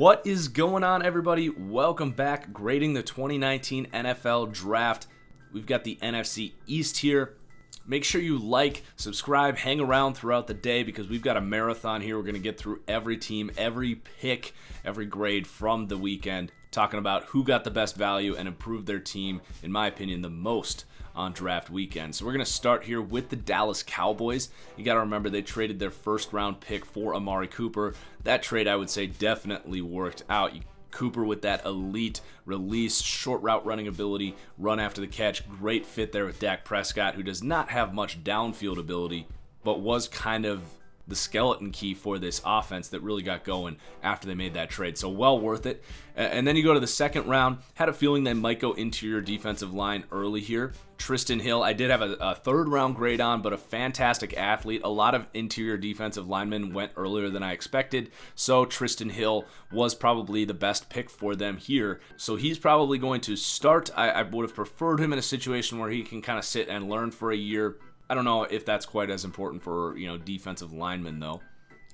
What is going on, everybody? Welcome back. Grading the 2019 NFL Draft. We've got the NFC East here. Make sure you like, subscribe, hang around throughout the day because we've got a marathon here. We're going to get through every team, every pick, every grade from the weekend, talking about who got the best value and improved their team, in my opinion, the most on draft weekend. So we're going to start here with the Dallas Cowboys. You got to remember they traded their first round pick for Amari Cooper. That trade, I would say, definitely worked out. Cooper with that elite release, short route running ability, run after the catch, great fit there with Dak Prescott, who does not have much downfield ability, but was kind of the skeleton key for this offense that really got going after they made that trade. So well worth it. And then you go to the second round. Had a feeling they might go interior defensive line early here. Tristan Hill, I did have a third round grade on, but a fantastic athlete. A lot of interior defensive linemen went earlier than I expected. So Tristan Hill was probably the best pick for them here. So he's probably going to start. I would have preferred him in a situation where he can kind of sit and learn for a year. I don't know if that's quite as important for, defensive linemen, though,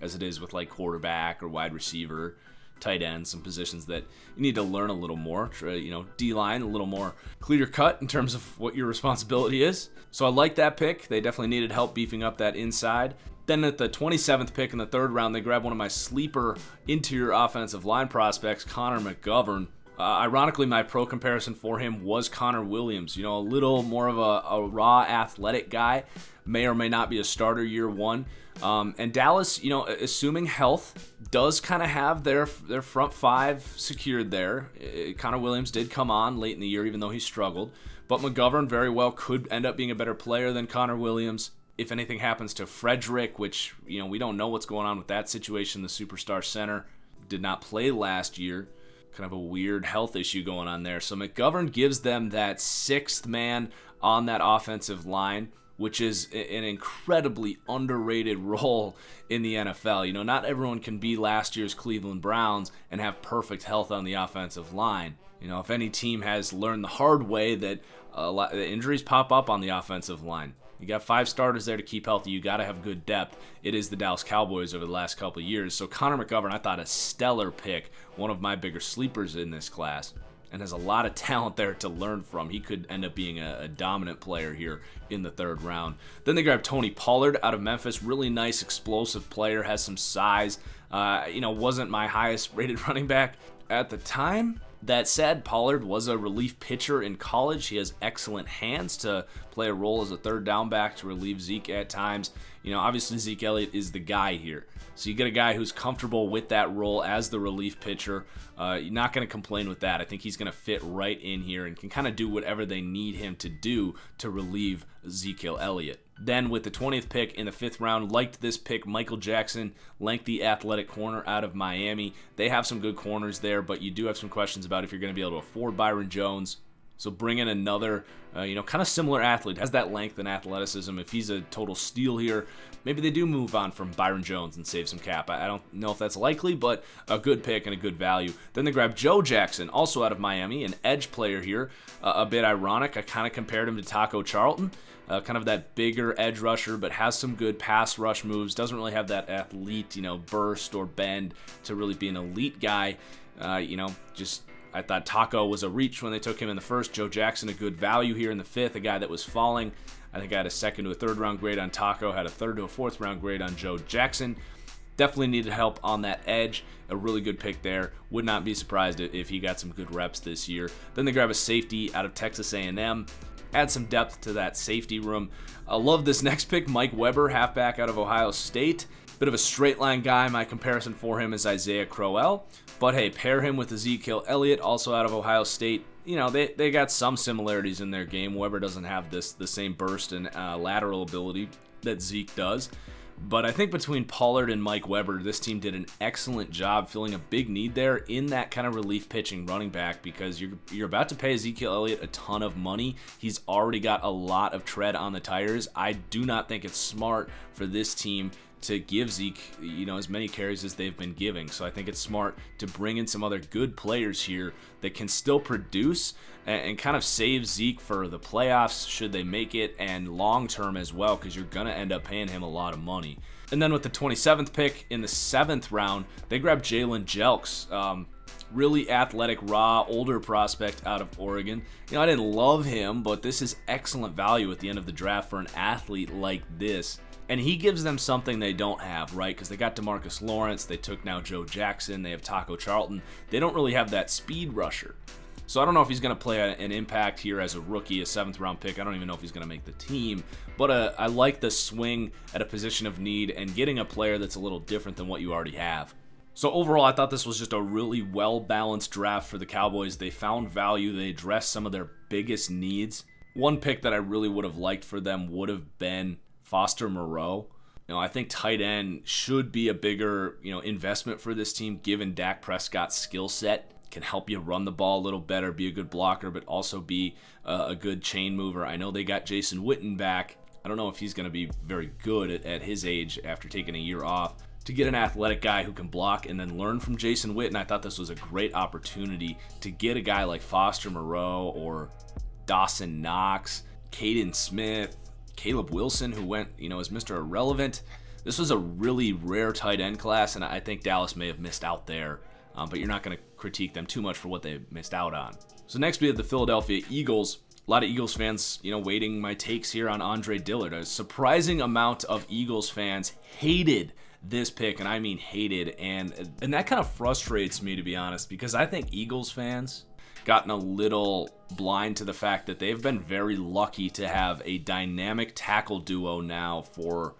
as it is with like quarterback or wide receiver, tight end, some positions that you need to learn a little more. D-line, a little more clear cut in terms of what your responsibility is. So I like that pick. They definitely needed help beefing up that inside. Then at the 27th pick in the third round, they grabbed one of my sleeper interior offensive line prospects, Connor McGovern. Ironically, my pro comparison for him was Connor Williams. A little more of a raw athletic guy. May or may not be a starter year one. And Dallas, assuming health, does kind of have their front five secured there. Connor Williams did come on late in the year, even though he struggled. But McGovern very well could end up being a better player than Connor Williams. If anything happens to Frederick, which, we don't know what's going on with that situation. The superstar center did not play last year. Kind of a weird health issue going on there. So McGovern gives them that sixth man on that offensive line, which is an incredibly underrated role in the NFL. Not everyone can be last year's Cleveland Browns and have perfect health on the offensive line. If any team has learned the hard way that the injuries pop up on the offensive line. You got 5 starters there to keep healthy. You got to have good depth. It is the Dallas Cowboys over the last couple of years. So Connor McGovern, I thought a stellar pick, one of my bigger sleepers in this class, and has a lot of talent there to learn from. He could end up being a dominant player here in the third round. Then they grabbed Tony Pollard out of Memphis. Really nice, explosive player, has some size. Wasn't my highest rated running back at the time. That said, Pollard was a relief pitcher in college. He has excellent hands to play a role as a third down back to relieve Zeke at times. Obviously Zeke Elliott is the guy here. So you get a guy who's comfortable with that role as the relief pitcher. You're not going to complain with that. I think he's going to fit right in here and can kind of do whatever they need him to do to relieve Ezekiel Elliott. Then with the 20th pick in the 5th round, liked this pick, Michael Jackson, lengthy athletic corner out of Miami. They have some good corners there, but you do have some questions about if you're going to be able to afford Byron Jones. So bring in another, kind of similar athlete, has that length and athleticism. If he's a total steal here, maybe they do move on from Byron Jones and save some cap. I don't know if that's likely, but a good pick and a good value. Then they grab Joe Jackson, also out of Miami, an edge player here. A bit ironic. I kind of compared him to Taco Charlton. Kind of that bigger edge rusher, but has some good pass rush moves. Doesn't really have that athlete, burst or bend to really be an elite guy. I thought Taco was a reach when they took him in the first. Joe Jackson, a good value here in the 5th, a guy that was falling. I think I had a 2nd to a 3rd round grade on Taco, had a 3rd to a 4th round grade on Joe Jackson. Definitely needed help on that edge. A really good pick there. Would not be surprised if he got some good reps this year. Then they grab a safety out of Texas A&M. Add some depth to that safety room. I love this next pick, Mike Weber, halfback out of Ohio State. Bit of a straight line guy. My comparison for him is Isaiah Crowell. But hey, pair him with Ezekiel Elliott, also out of Ohio State. They got some similarities in their game. Weber doesn't have the same burst and lateral ability that Zeke does. But I think between Pollard and Mike Weber, this team did an excellent job filling a big need there in that kind of relief pitching running back because you're about to pay Ezekiel Elliott a ton of money. He's already got a lot of tread on the tires. I do not think it's smart for this team to give Zeke, as many carries as they've been giving. So I think it's smart to bring in some other good players here that can still produce and kind of save Zeke for the playoffs should they make it, and long term as well, because you're going to end up paying him a lot of money. And then with the 27th pick in the 7th round, they grabbed Jalen Jelks. Really athletic, raw, older prospect out of Oregon. I didn't love him, but this is excellent value at the end of the draft for an athlete like this. And he gives them something they don't have, right? Because they got DeMarcus Lawrence, they took now Joe Jackson, they have Taco Charlton. They don't really have that speed rusher. So I don't know if he's going to play an impact here as a rookie, a 7th round pick. I don't even know if he's going to make the team. But I like the swing at a position of need and getting a player that's a little different than what you already have. So overall, I thought this was just a really well-balanced draft for the Cowboys. They found value. They addressed some of their biggest needs. One pick that I really would have liked for them would have been Foster Moreau. I think tight end should be a bigger, investment for this team, given Dak Prescott's skill set. Can help you run the ball a little better, be a good blocker, but also be a good chain mover. I know they got Jason Witten back. I don't know if he's going to be very good at his age after taking a year off. To get an athletic guy who can block and then learn from Jason Witten, I thought this was a great opportunity to get a guy like Foster Moreau or Dawson Knox, Caden Smith, Caleb Wilson, who went, as Mr. Irrelevant. This was a really rare tight end class, and I think Dallas may have missed out there. But you're not going to critique them too much for what they missed out on. So next we have the Philadelphia Eagles. A lot of Eagles fans, waiting my takes here on Andre Dillard. A surprising amount of Eagles fans hated this pick, and I mean hated, and that kind of frustrates me, to be honest, because I think Eagles fans gotten a little blind to the fact that they've been very lucky to have a dynamic tackle duo now for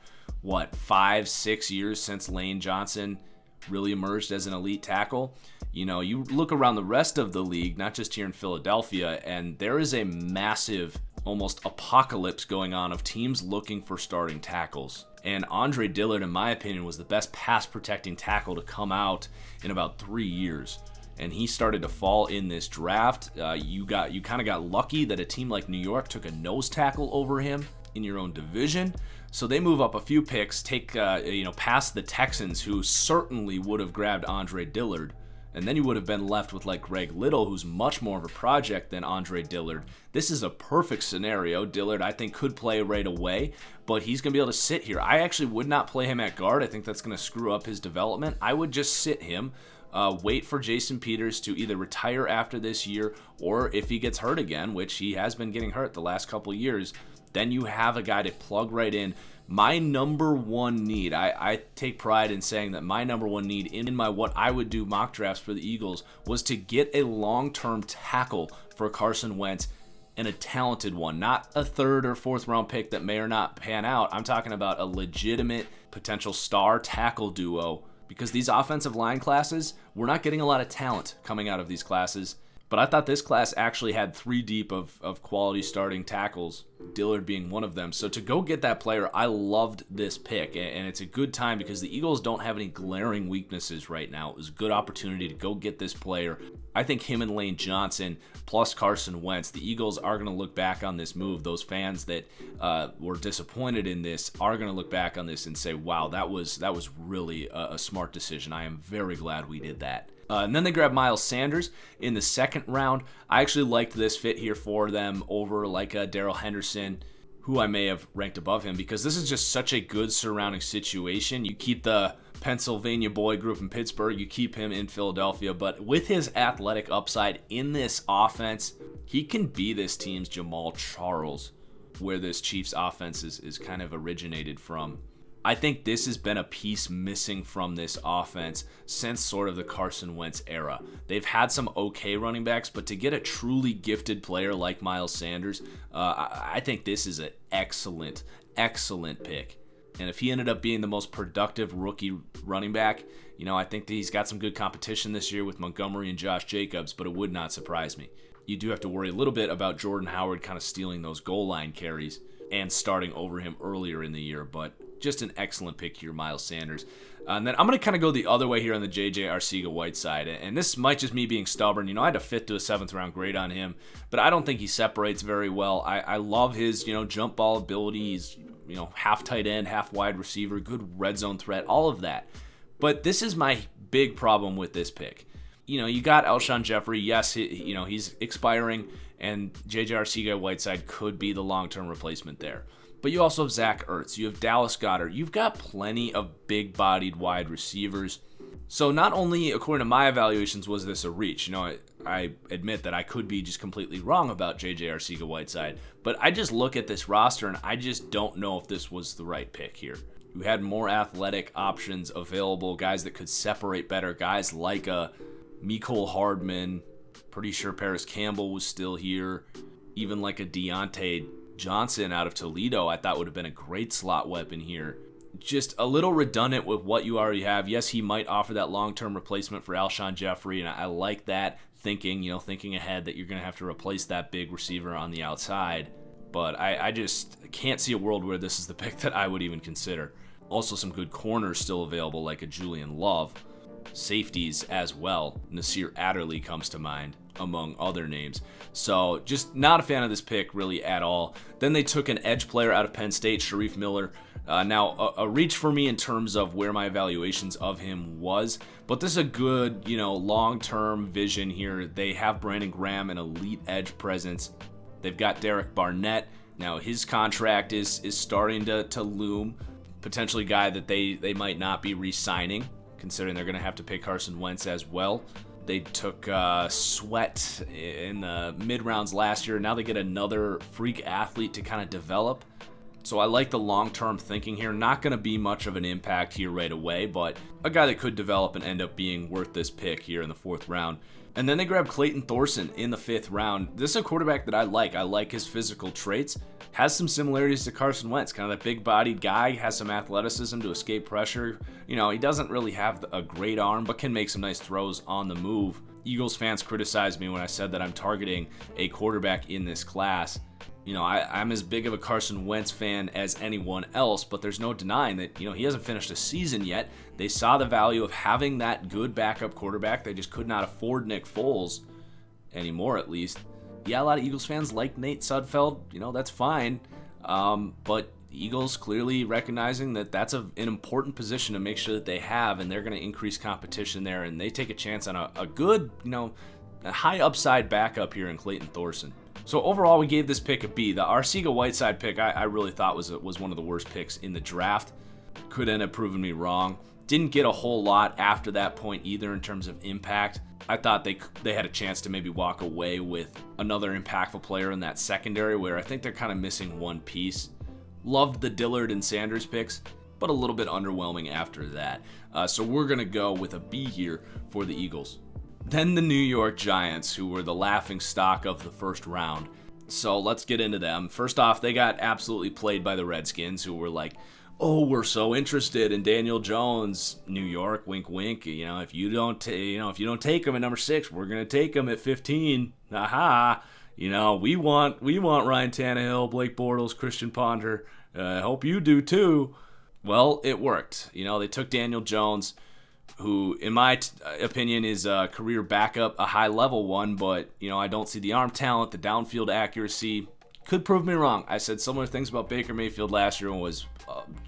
5-6 years since Lane Johnson really emerged as an elite tackle. You look around the rest of the league, not just here in Philadelphia, and there is a massive, almost apocalypse going on of teams looking for starting tackles. And Andre Dillard, in my opinion, was the best pass protecting tackle to come out in about 3 years. And he started to fall in this draft. You kind of got lucky that a team like New York took a nose tackle over him in your own division. So they move up a few picks, take past the Texans, who certainly would have grabbed Andre Dillard. And then you would have been left with like Greg Little, who's much more of a project than Andre Dillard. This is a perfect scenario. Dillard, I think, could play right away, but he's going to be able to sit here. I actually would not play him at guard. I think that's going to screw up his development. I would just sit him, wait for Jason Peters to either retire after this year, or if he gets hurt again, which he has been getting hurt the last couple of years, then you have a guy to plug right in. My number one need, I take pride in saying that my number one need in my what I would do mock drafts for the Eagles was to get a long-term tackle for Carson Wentz, and a talented one, not a 3rd or 4th round pick that may or not pan out. I'm talking about a legitimate potential star tackle duo, because these offensive line classes, we're not getting a lot of talent coming out of these classes. But I thought this class actually had 3 deep of quality starting tackles, Dillard being one of them. So to go get that player, I loved this pick. And it's a good time because the Eagles don't have any glaring weaknesses right now. It was a good opportunity to go get this player. I think him and Lane Johnson plus Carson Wentz, the Eagles are going to look back on this move. Those fans that were disappointed in this are going to look back on this and say, wow, that was really a smart decision. I am very glad we did that. And then they grabbed Miles Sanders in the 2nd round. I actually liked this fit here for them over like Darrell Henderson, who I may have ranked above him, because this is just such a good surrounding situation. You keep the Pennsylvania boy, grew up in Pittsburgh, you keep him in Philadelphia, but with his athletic upside in this offense, he can be this team's Jamal Charles, where this Chiefs offense is kind of originated from. I think this has been a piece missing from this offense since sort of the Carson Wentz era. They've had some okay running backs, but to get a truly gifted player like Miles Sanders, I think this is an excellent pick. And if he ended up being the most productive rookie running back, I think that he's got some good competition this year with Montgomery and Josh Jacobs, but it would not surprise me. You do have to worry a little bit about Jordan Howard kind of stealing those goal line carries and starting over him earlier in the year, but just an excellent pick here, Miles Sanders. And then I'm going to kind of go the other way here on the J.J. Arcega-Whiteside, and this might just me being stubborn. I had a 5th to a 7th round grade on him, but I don't think he separates very well. I love his, jump ball ability. He's half tight end, half wide receiver, good red zone threat, all of that. But this is my big problem with this pick. You got Alshon Jeffrey. Yes, he's expiring, and J.J. Arcega-Whiteside could be the long-term replacement there. But you also have Zach Ertz. You have Dallas Goedert. You've got plenty of big-bodied wide receivers. So not only, according to my evaluations, was this a reach. I admit that I could be just completely wrong about J.J. Arcega-Whiteside, but I just look at this roster, and I just don't know if this was the right pick here. You had more athletic options available, guys that could separate better, guys like a Mecole Hardman, pretty sure Paris Campbell was still here, even like a Deontay Johnson out of Toledo I thought would have been a great slot weapon here. Just a little redundant with what you already have. Yes, he might offer that long-term replacement for Alshon Jeffrey, and I like that thinking ahead that you're going to have to replace that big receiver on the outside. But I just can't see a world where this is the pick that I would even consider. Also, some good corners still available, like a Julian Love. Safeties as well. Nasir Adderley comes to mind, among other names. So just not a fan of this pick really at all. Then they took an edge player out of Penn State, Sharif Miller. Now, a reach for me in terms of where my evaluations of him was, but this is a good, long-term vision here. They have Brandon Graham, an elite edge presence. They've got Derek Barnett. Now, his contract is starting to loom. Potentially a guy that they might not be re-signing, considering they're going to have to pay Carson Wentz as well. They took Sweat in the mid-rounds last year. Now they get another freak athlete to kind of develop. So I like the long-term thinking here. Not going to be much of an impact here right away, but a guy that could develop and end up being worth this pick here in the 4th round. And then they grabbed Clayton Thorson in the 5th round. This is a quarterback that I like. I like his physical traits. Has some similarities to Carson Wentz. Kind of that big-bodied guy. Has some athleticism to escape pressure. He doesn't really have a great arm, but can make some nice throws on the move. Eagles fans criticized me when I said that I'm targeting a quarterback in this class. I'm as big of a Carson Wentz fan as anyone else, but there's no denying that, he hasn't finished a season yet. They saw the value of having that good backup quarterback. They just could not afford Nick Foles anymore, at least. Yeah, a lot of Eagles fans like Nate Sudfeld. That's fine. But Eagles clearly recognizing that that's an important position to make sure that they have, and they're going to increase competition there, and they take a chance on a good, a high upside backup here in Clayton Thorson. So overall, we gave this pick a B. The Arcega-Whiteside pick, I really thought was one of the worst picks in the draft. Could end up proving me wrong. Didn't get a whole lot after that point either in terms of impact. I thought they had a chance to maybe walk away with another impactful player in that secondary, where I think they're kind of missing one piece. Loved the Dillard and Sanders picks, but a little bit underwhelming after that. So we're going to go with a B here for the Eagles. Then the New York Giants, who were the laughing stock of the 1st round. So let's get into them. First off, they got absolutely played by the Redskins, who were like, "Oh, we're so interested in Daniel Jones, New York, wink, wink. If you don't take him at number 6, we're gonna take him at 15. Aha! We want Ryan Tannehill, Blake Bortles, Christian Ponder. I hope you do too." Well, it worked. They took Daniel Jones, who, in my opinion, is a career backup, a high-level one, but, I don't see the arm talent, the downfield accuracy. Could prove me wrong. I said similar things about Baker Mayfield last year and was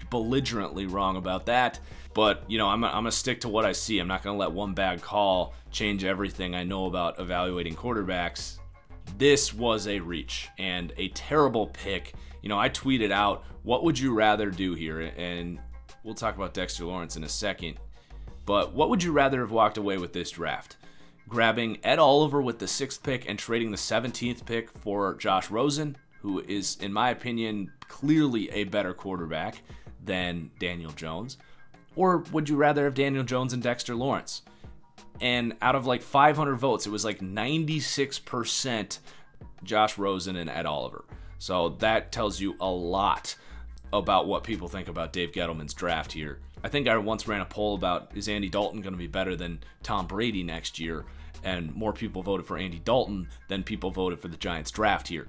belligerently wrong about that. But, I'm going to stick to what I see. I'm not going to let one bad call change everything I know about evaluating quarterbacks. This was a reach and a terrible pick. I tweeted out, what would you rather do here? And we'll talk about Dexter Lawrence in a second. But what would you rather have walked away with this draft? Grabbing Ed Oliver with the 6th pick and trading the 17th pick for Josh Rosen, who is, in my opinion, clearly a better quarterback than Daniel Jones? Or would you rather have Daniel Jones and Dexter Lawrence? And out of like 500 votes, it was like 96% Josh Rosen and Ed Oliver. So that tells you a lot about what people think about Dave Gettleman's draft here. I think I once ran a poll about, is Andy Dalton going to be better than Tom Brady next year? And more people voted for Andy Dalton than people voted for the Giants draft here.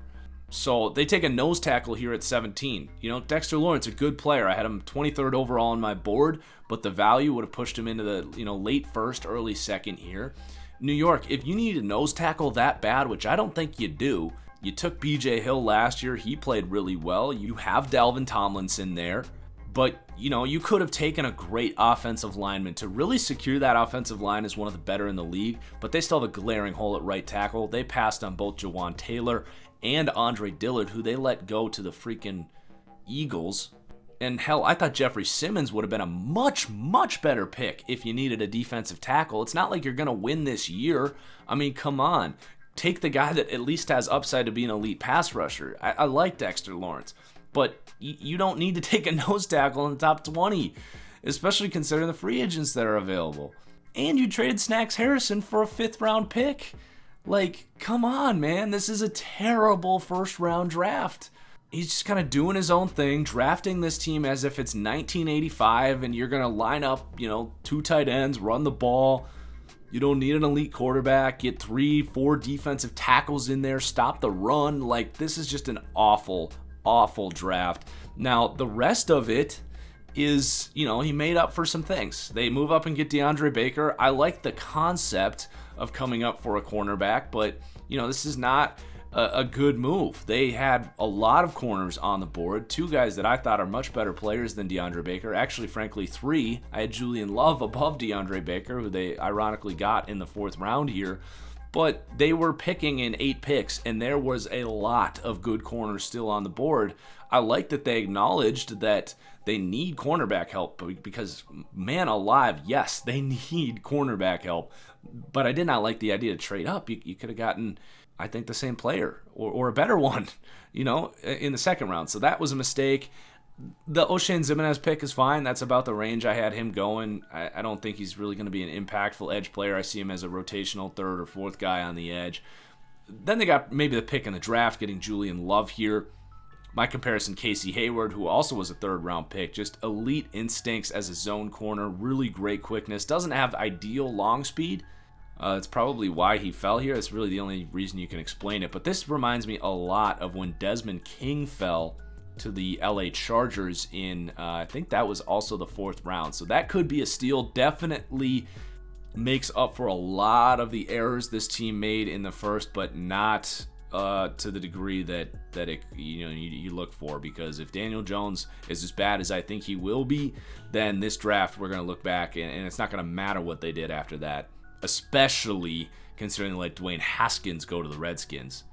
So they take a nose tackle here at 17. Dexter Lawrence, a good player. I had him 23rd overall on my board, but the value would have pushed him into the late 1st, early 2nd here. New York, if you need a nose tackle that bad, which I don't think you do, You took BJ Hill last year. He played really well. You have Dalvin Tomlinson there. But, you could have taken a great offensive lineman to really secure that offensive line as one of the better in the league, but they still have a glaring hole at right tackle. They passed on both Jawan Taylor and Andre Dillard, who they let go to the freaking Eagles. And hell, I thought Jeffrey Simmons would have been a much, much better pick if you needed a defensive tackle. It's not like you're going to win this year. I mean, come on. Take the guy that at least has upside to be an elite pass rusher. I like Dexter Lawrence. But you don't need to take a nose tackle in the top 20, especially considering the free agents that are available. And you traded Snacks Harrison for a 5th-round pick. Like, come on, man. This is a terrible first-round draft. He's just kind of doing his own thing, drafting this team as if it's 1985, and you're going to line up, 2 tight ends, run the ball. You don't need an elite quarterback. Get 3-4 defensive tackles in there. Stop the run. Like, this is just an awful draft. Now, the rest of it is, he made up for some things. They move up and get DeAndre Baker. I like the concept of coming up for a cornerback, but, this is not a good move. They had a lot of corners on the board. 2 guys that I thought are much better players than DeAndre Baker. Actually, frankly, 3. I had Julian Love above DeAndre Baker, who they ironically got in the 4th round here. But they were picking in 8 picks, and there was a lot of good corners still on the board. I like that they acknowledged that they need cornerback help because, man alive, yes, they need cornerback help. But I did not like the idea to trade up. You could have gotten, I think, the same player or a better one, in the 2nd round. So that was a mistake. The O'Shane Ximines pick is fine. That's about the range I had him going. I don't think he's really going to be an impactful edge player. I see him as a rotational 3rd or 4th guy on the edge. Then they got maybe the pick in the draft, getting Julian Love here. My comparison, Casey Hayward, who also was a 3rd round pick. Just elite instincts as a zone corner. Really great quickness. Doesn't have ideal long speed. It's probably why he fell here. It's really the only reason you can explain it. But this reminds me a lot of when Desmond King fell to the LA Chargers in, I think that was also the 4th round. So that could be a steal. Definitely makes up for a lot of the errors this team made in the first, but not to the degree that it, you look for. Because if Daniel Jones is as bad as I think he will be, then this draft we're going to look back and it's not going to matter what they did after that, especially considering like Dwayne Haskins go to the Redskins.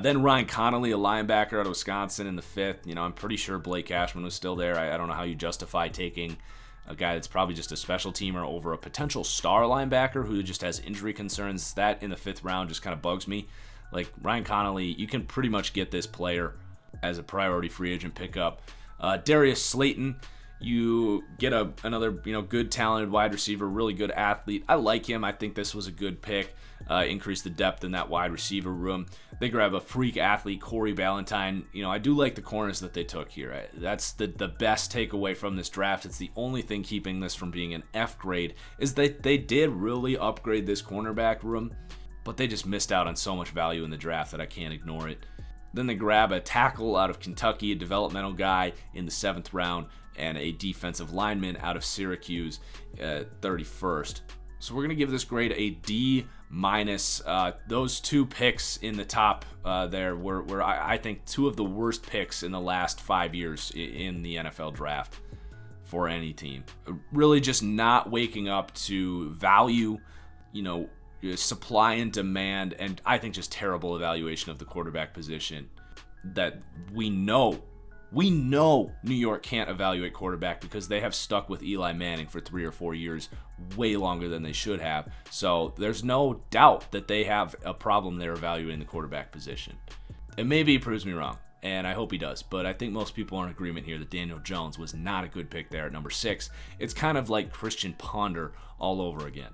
Then Ryan Connolly, a linebacker out of Wisconsin in the 5th. I'm pretty sure Blake Cashman was still there. I don't know how you justify taking a guy that's probably just a special teamer over a potential star linebacker who just has injury concerns. That in the 5th round just kind of bugs me. Like Ryan Connolly, you can pretty much get this player as a priority free agent pickup. Darius Slayton, you get another good talented wide receiver, really good athlete. I like him. I think this was a good pick. Increase the depth in that wide receiver room. They grab a freak athlete, Corey Ballantyne. I do like the corners that they took here. That's the best takeaway from this draft. It's the only thing keeping this from being an F grade is that they did really upgrade this cornerback room, but they just missed out on so much value in the draft that I can't ignore it. Then they grab a tackle out of Kentucky, a developmental guy in the 7th round, and a defensive lineman out of Syracuse, 31st. So we're going to give this grade a D-. Those 2 picks in the top there were I think 2 of the worst picks in the last 5 years in the NFL draft for any team. Really just not waking up to value, supply and demand, and I think just terrible evaluation of the quarterback position that we know New York can't evaluate quarterback because they have stuck with Eli Manning for 3 or 4 years, way longer than they should have. So there's no doubt that they have a problem there evaluating the quarterback position. And maybe he proves me wrong, and I hope he does, but I think most people are in agreement here that Daniel Jones was not a good pick there at number 6. It's kind of like Christian Ponder all over again.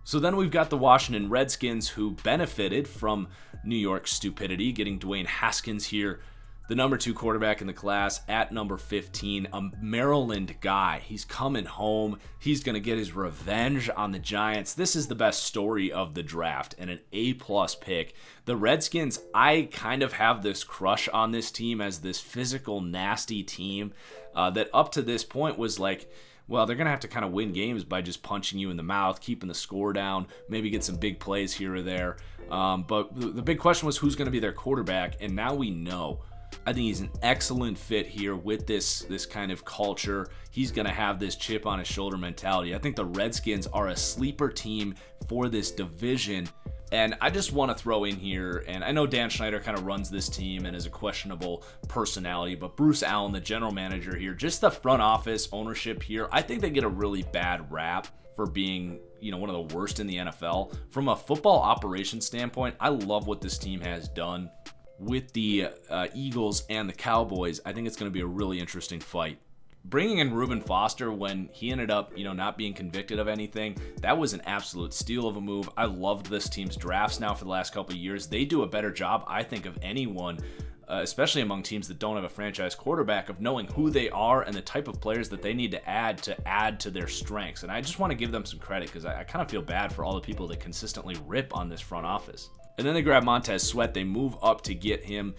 So then we've got the Washington Redskins, who benefited from New York's stupidity, getting Dwayne Haskins here, the number 2 quarterback in the class at number 15, a Maryland guy. He's coming home. He's going to get his revenge on the Giants. This is the best story of the draft and an A-plus pick. The Redskins, I kind of have this crush on this team as this physical, nasty team that up to this point was like well, they're going to have to kind of win games by just punching you in the mouth, keeping the score down, maybe get some big plays here or there. But the big question was who's going to be their quarterback, and now we know. I think he's an excellent fit here with this kind of culture. He's going to have this chip on his shoulder mentality. I think the Redskins are a sleeper team for this division. And I just want to throw in here, and I know Dan Schneider kind of runs this team and is a questionable personality, but Bruce Allen, the general manager here, just the front office ownership here, I think they get a really bad rap for being, one of the worst in the NFL. From a football operations standpoint, I love what this team has done with the Eagles and the Cowboys. I think it's going to be a really interesting fight. Bringing in Reuben Foster when he ended up, not being convicted of anything, that was an absolute steal of a move. I loved this team's drafts now for the last couple of years. They do a better job, I think, of anyone, especially among teams that don't have a franchise quarterback, of knowing who they are and the type of players that they need to add to their strengths. And I just want to give them some credit because I kind of feel bad for all the people that consistently rip on this front office. And then they grab Montez Sweat. They move up to get him.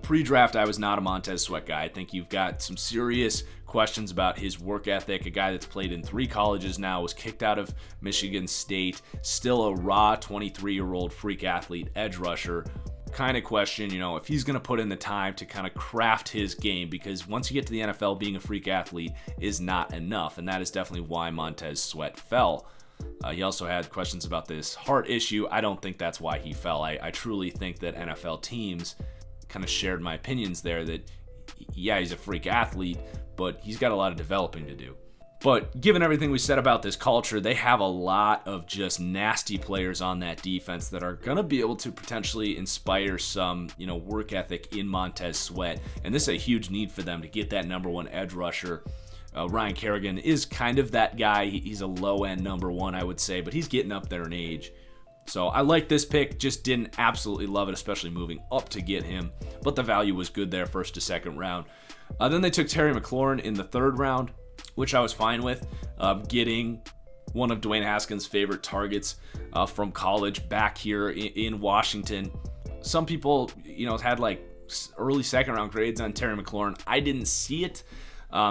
Pre-draft, I was not a Montez Sweat guy. I think you've got some serious questions about his work ethic. A guy that's played in 3 colleges now, was kicked out of Michigan State, still a raw 23-year-old freak athlete, edge rusher. Kind of question, if he's going to put in the time to kind of craft his game, because once you get to the NFL, being a freak athlete is not enough, and that is definitely why Montez Sweat fell. He also had questions about this heart issue. I don't think that's why he fell. I truly think that NFL teams kind of shared my opinions there that, yeah, he's a freak athlete, but he's got a lot of developing to do. But given everything we said about this culture, they have a lot of just nasty players on that defense that are going to be able to potentially inspire some, work ethic in Montez Sweat. And this is a huge need for them to get that number 1 edge rusher. Ryan Kerrigan is kind of that guy. He's a low-end number 1, I would say, but he's getting up there in age. So I like this pick, just didn't absolutely love it, especially moving up to get him. But the value was good there, first to second round. Then they took Terry McLaurin in the 3rd round, which I was fine with, getting one of Dwayne Haskins' favorite targets from college back here in Washington. Some people, had like early 2nd round grades on Terry McLaurin. I didn't see it.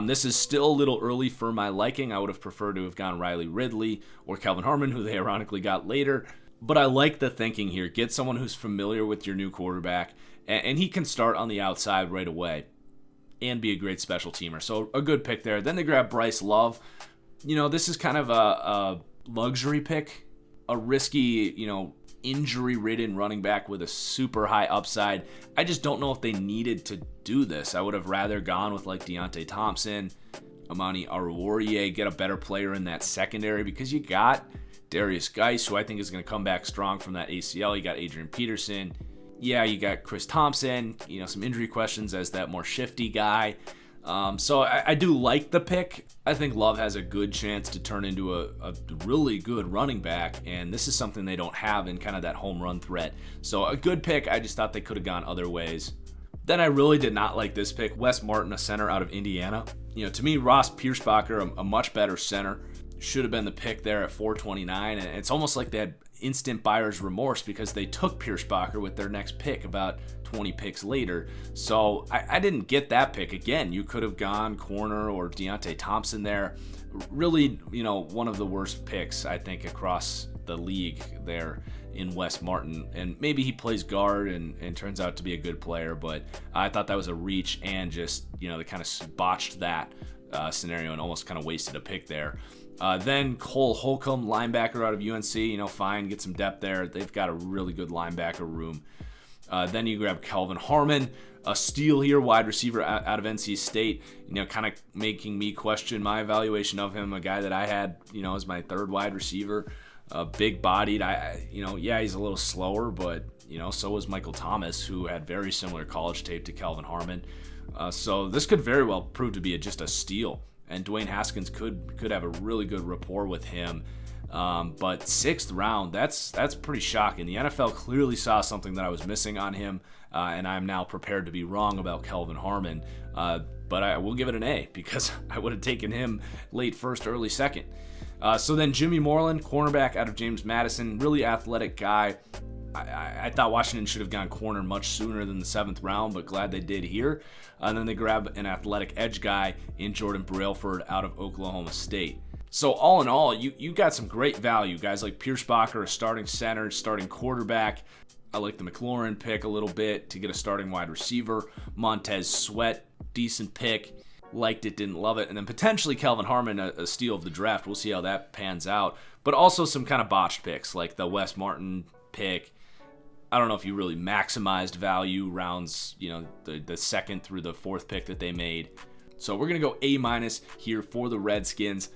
This is still a little early for my liking. I would have preferred to have gone Riley Ridley or Kelvin Harmon, who they ironically got later. But I like the thinking here. Get someone who's familiar with your new quarterback, and he can start on the outside right away and be a great special teamer. So a good pick there. Then they grab Bryce Love. This is kind of a luxury pick, a risky, injury-ridden running back with a super high upside. I just don't know if they needed to do this. I would have rather gone with like Deontay Thompson, Amani Oruwariye, get a better player in that secondary, because you got Darius Geis, who I think is going to come back strong from that ACL. You got Adrian Peterson. Yeah, you got Chris Thompson, some injury questions as that more shifty guy. So I do like the pick. I think Love has a good chance to turn into a really good running back, and this is something they don't have in kind of that home run threat. So a good pick. I just thought they could have gone other ways. Then I really did not like this pick. Wes Martin, a center out of Indiana. To me, Ross Pierschbacher, a much better center, should have been the pick there at 429, and it's almost like they had instant buyer's remorse because they took Pierschbacher with their next pick about 20 picks later. So I didn't get that pick. Again, you could have gone corner or Deontay Thompson there. Really, one of the worst picks, I think, across the league there in Wes Martin. And maybe he plays guard and turns out to be a good player, but I thought that was a reach, and just, they kind of botched that scenario and almost kind of wasted a pick there. Then Cole Holcomb, linebacker out of UNC, fine, get some depth there. They've got a really good linebacker room. Then you grab Kelvin Harmon, a steal here, wide receiver out of NC State, kind of making me question my evaluation of him, a guy that I had, as my 3rd wide receiver, big-bodied. He's a little slower, but, so was Michael Thomas, who had very similar college tape to Kelvin Harmon. So this could very well prove to be just a steal. And Dwayne Haskins could have a really good rapport with him. But 6th round, that's pretty shocking. The NFL clearly saw something that I was missing on him, and I'm now prepared to be wrong about Kelvin Harmon. But I will give it an A, because I would have taken him late 1st, early 2nd. So then Jimmy Moreland, cornerback out of James Madison, really athletic guy. I thought Washington should have gone corner much sooner than the 7th round, but glad they did here. And then they grab an athletic edge guy in Jordan Brailford out of Oklahoma State. So all in all, you got some great value. Guys like Pierce Bacher, a starting center, starting quarterback. I like the McLaurin pick a little bit to get a starting wide receiver. Montez Sweat, decent pick. Liked it, didn't love it. And then potentially Kelvin Harmon, a steal of the draft. We'll see how that pans out. But also some kind of botched picks, like the Wes Martin pick. I don't know if you really maximized value rounds, the 2nd through the 4th pick that they made. So we're going to go A- here for the Redskins.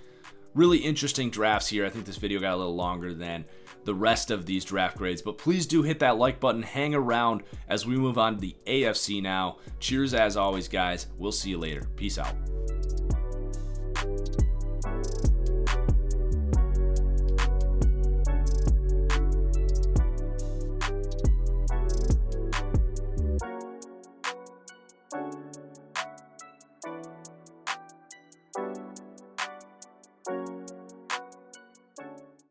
Really interesting drafts here. I think this video got a little longer than the rest of these draft grades, but please do hit that like button. Hang around as we move on to the AFC now. Cheers as always, guys. We'll see you later. Peace out.